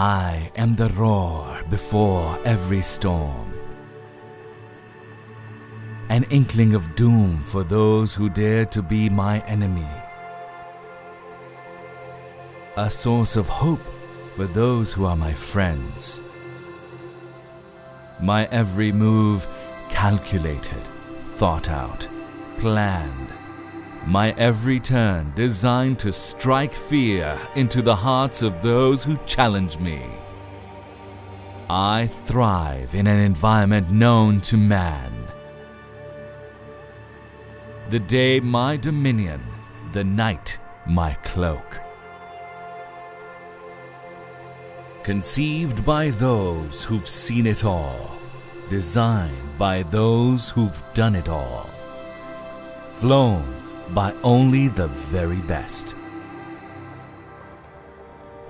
I am the roar before every storm, an inkling of doom for those who dare to be my enemy, a source of hope for those who are my friends. My every move calculated, thought out, planned. My every turn designed to strike fear into the hearts of those who challenge me. I thrive in an environment known to man. The day my dominion, the night my cloak. Conceived by those who've seen it all, designed by those who've done it all, flown by only the very best.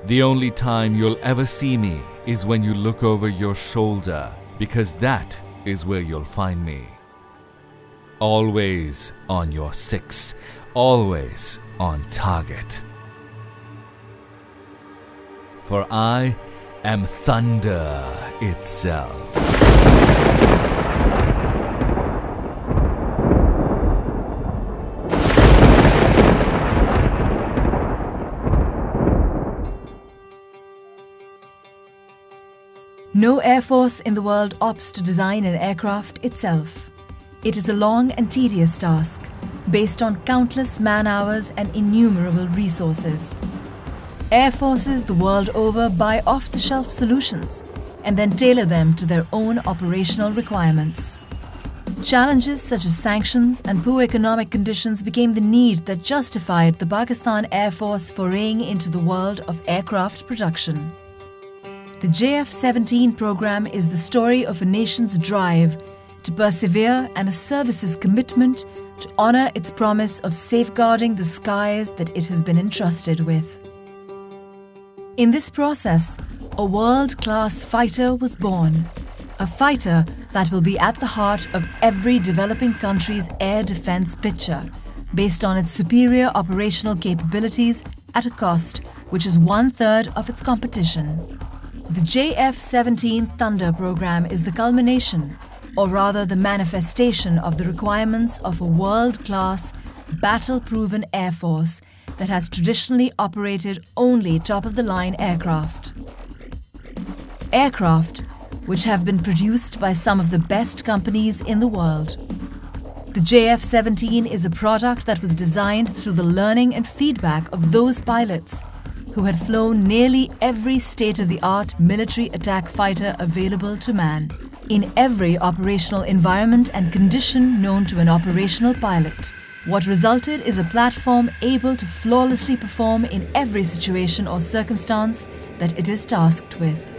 The only time you'll ever see me is when you look over your shoulder, because that is where you'll find me. Always on your six, always on target. For I am thunder itself. No air force in the world opts to design an aircraft itself. It is a long and tedious task, based on countless man-hours and innumerable resources. Air forces the world over buy off-the-shelf solutions and then tailor them to their own operational requirements. Challenges such as sanctions and poor economic conditions became the need that justified the Pakistan Air Force foraying into the world of aircraft production. The JF-17 program is the story of a nation's drive to persevere and a service's commitment to honor its promise of safeguarding the skies that it has been entrusted with. In this process, a world-class fighter was born, a fighter that will be at the heart of every developing country's air defense picture, based on its superior operational capabilities at a cost which is 1/3 of its competition. The JF-17 Thunder program is the culmination, or rather the manifestation of the requirements of a world-class, battle-proven air force that has traditionally operated only top-of-the-line aircraft. Aircraft which have been produced by some of the best companies in the world. The JF-17 is a product that was designed through the learning and feedback of those pilots who had flown nearly every state-of-the-art military attack fighter available to man, in every operational environment and condition known to an operational pilot. What resulted is a platform able to flawlessly perform in every situation or circumstance that it is tasked with.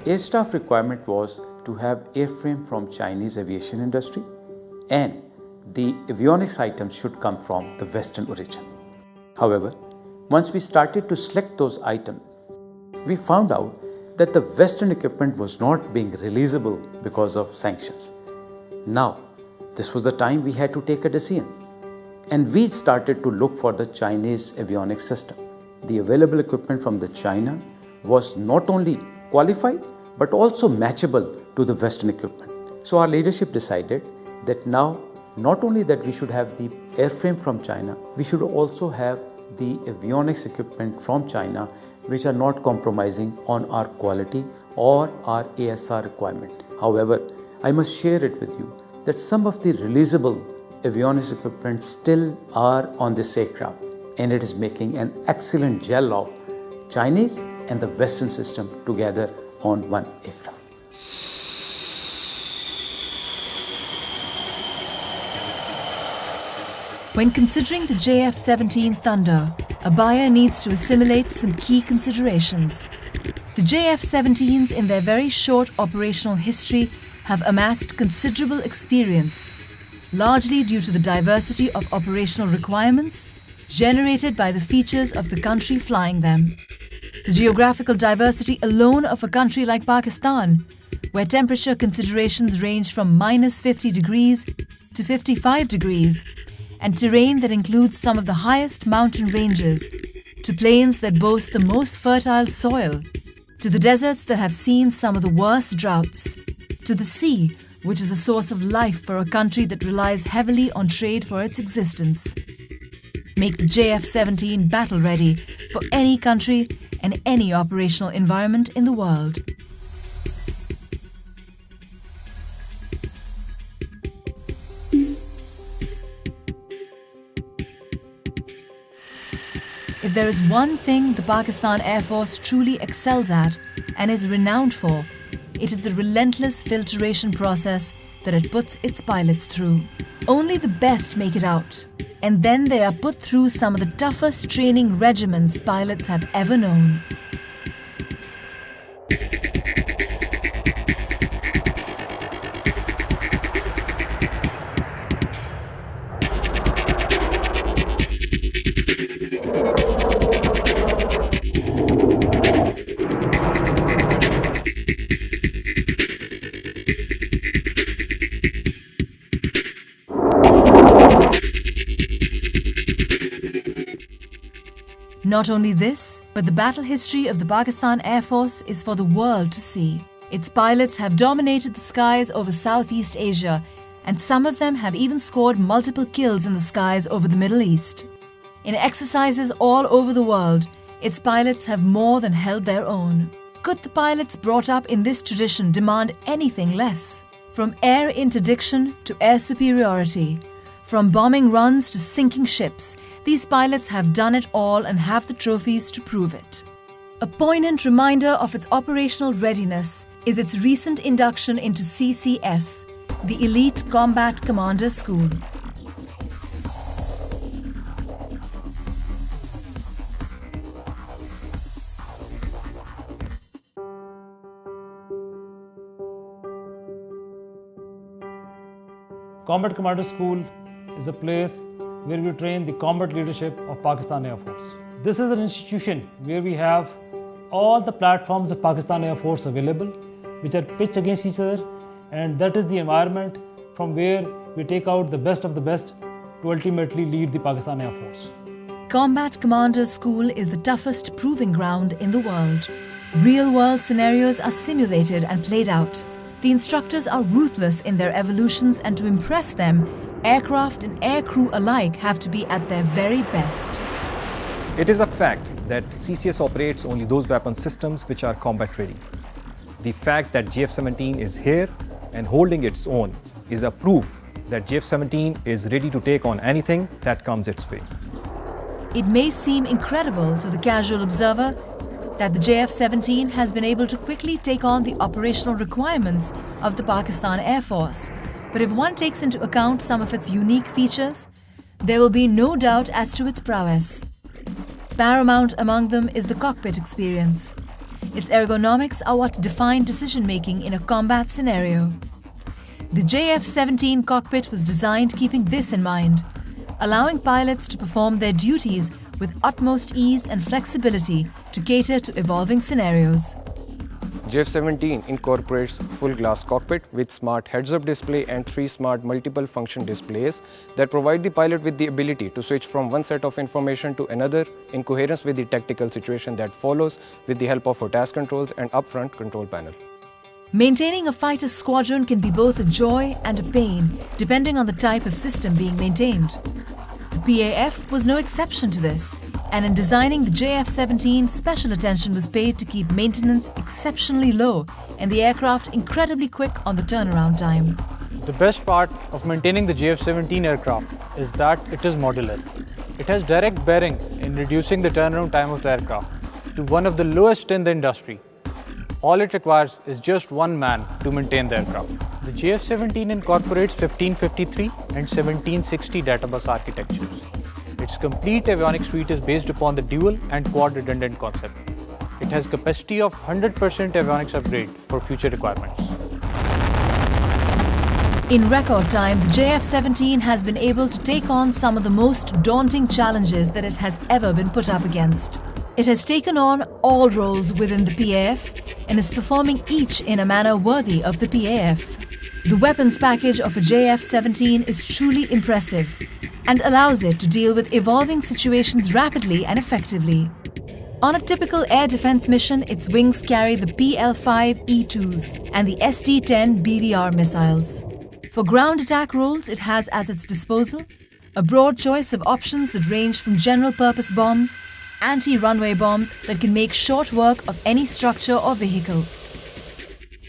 Air staff requirement was to have airframe from Chinese aviation industry, and the avionics items should come from the Western origin. However, once we started to select those items, we found out that the Western equipment was not being releasable because of sanctions. Now, this was the time we had to take a decision, and we started to look for the Chinese avionics system. The available equipment from the China was not only qualified but also matchable to the Western equipment. So our leadership decided that now not only that we should have the airframe from China, we should also have the avionics equipment from China, which are not compromising on our quality or our ASR requirement. However, I must share it with you that some of the releasable avionics equipment still are on this aircraft, and it is making an excellent gel of Chinese and the Western system together on one aircraft. When considering the JF-17 Thunder, a buyer needs to assimilate some key considerations. The JF-17s, in their very short operational history, have amassed considerable experience, largely due to the diversity of operational requirements generated by the features of the country flying them. The geographical diversity alone of a country like Pakistan, where temperature considerations range from -50 degrees to 55 degrees, and terrain that includes some of the highest mountain ranges, to plains that boast the most fertile soil, to the deserts that have seen some of the worst droughts, to the sea, which is a source of life for a country that relies heavily on trade for its existence. Make the JF-17 battle-ready for any country and any operational environment in the world. If there is one thing the Pakistan Air Force truly excels at and is renowned for, it is the relentless filtration process that it puts its pilots through. Only the best make it out, and then they are put through some of the toughest training regimens pilots have ever known. Not only this, but the battle history of the Pakistan Air Force is for the world to see. Its pilots have dominated the skies over Southeast Asia, and some of them have even scored multiple kills in the skies over the Middle East. In exercises all over the world, its pilots have more than held their own. Could the pilots brought up in this tradition demand anything less? From air interdiction to air superiority, from bombing runs to sinking ships, these pilots have done it all and have the trophies to prove it. A poignant reminder of its operational readiness is its recent induction into CCS, the Elite Combat Commander School. Combat Commander School is a place where we train the combat leadership of Pakistan Air Force. This is an institution where we have all the platforms of Pakistan Air Force available, which are pitched against each other, and that is the environment from where we take out the best of the best to ultimately lead the Pakistan Air Force. Combat Commander School is the toughest proving ground in the world. Real-world scenarios are simulated and played out. The instructors are ruthless in their evolutions, and to impress them, aircraft and aircrew alike have to be at their very best. It is a fact that CCS operates only those weapon systems which are combat ready. The fact that JF-17 is here and holding its own is a proof that JF-17 is ready to take on anything that comes its way. It may seem incredible to the casual observer that the JF-17 has been able to quickly take on the operational requirements of the Pakistan Air Force. But if one takes into account some of its unique features, there will be no doubt as to its prowess. Paramount among them is the cockpit experience. Its ergonomics are what define decision-making in a combat scenario. The JF-17 cockpit was designed keeping this in mind, allowing pilots to perform their duties with utmost ease and flexibility to cater to evolving scenarios. JF-17 incorporates full glass cockpit with smart heads-up display and 3 smart multiple function displays that provide the pilot with the ability to switch from one set of information to another in coherence with the tactical situation that follows with the help of a task controls and upfront control panel. Maintaining a fighter squadron can be both a joy and a pain, depending on the type of system being maintained. The PAF was no exception to this, and in designing the JF-17, special attention was paid to keep maintenance exceptionally low and the aircraft incredibly quick on the turnaround time. The best part of maintaining the JF-17 aircraft is that it is modular. It has direct bearing in reducing the turnaround time of the aircraft to one of the lowest in the industry. All it requires is just one man to maintain the aircraft. The JF-17 incorporates 1553 and 1760 databus architectures. Its complete avionics suite is based upon the dual and quad redundant concept. It has capacity of 100% avionics upgrade for future requirements. In record time, the JF-17 has been able to take on some of the most daunting challenges that it has ever been put up against. It has taken on all roles within the PAF and is performing each in a manner worthy of the PAF. The weapons package of a JF-17 is truly impressive and allows it to deal with evolving situations rapidly and effectively. On a typical air defense mission, its wings carry the PL-5 E-2s and the SD-10 BVR missiles. For ground attack roles, it has at its disposal a broad choice of options that range from general-purpose bombs, anti-runway bombs that can make short work of any structure or vehicle.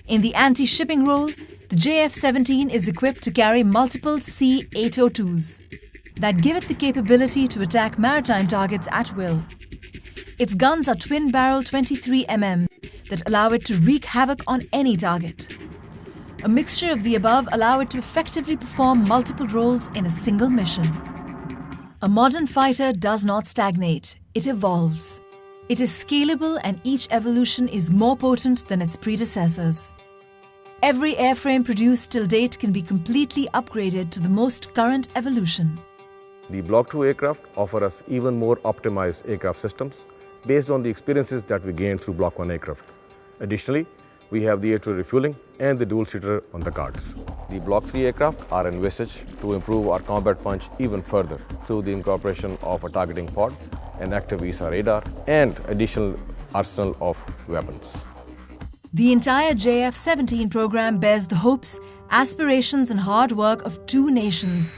In the anti-shipping role, the JF-17 is equipped to carry multiple C-802s that give it the capability to attack maritime targets at will. Its guns are twin-barrel 23mm that allow it to wreak havoc on any target. A mixture of the above allow it to effectively perform multiple roles in a single mission. A modern fighter does not stagnate, it evolves. It is scalable and each evolution is more potent than its predecessors. Every airframe produced till date can be completely upgraded to the most current evolution. The Block II aircraft offer us even more optimized aircraft systems based on the experiences that we gained through Block I aircraft. Additionally, we have the air-to-air refueling and the dual-seater on the cards. The Block III aircraft are envisaged to improve our combat punch even further through the incorporation of a targeting pod, an active ESA radar, and additional arsenal of weapons. The entire JF-17 program bears the hopes, aspirations and hard work of two nations,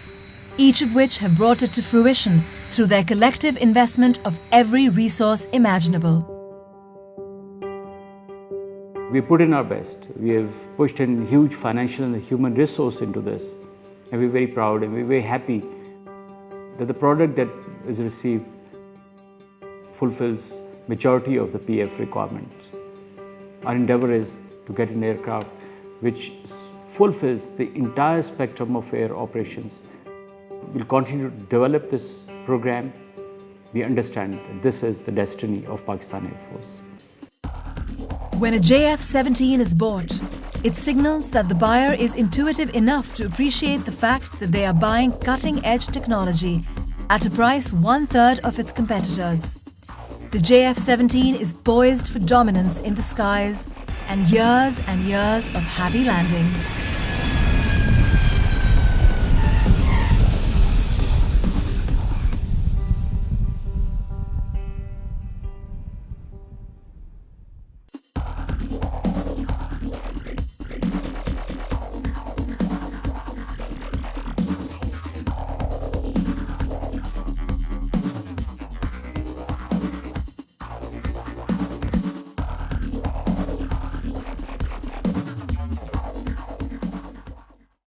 each of which have brought it to fruition through their collective investment of every resource imaginable. We put in our best. We have pushed in huge financial and human resource into this. And we're very proud and we're very happy that the product that is received fulfills majority of the PF requirements. Our endeavor is to get an aircraft which fulfills the entire spectrum of air operations. We'll continue to develop this program. We understand that this is the destiny of Pakistan Air Force. When a JF-17 is bought, it signals that the buyer is intuitive enough to appreciate the fact that they are buying cutting-edge technology at a price 1/3 of its competitors. The JF-17 is poised for dominance in the skies and years of happy landings.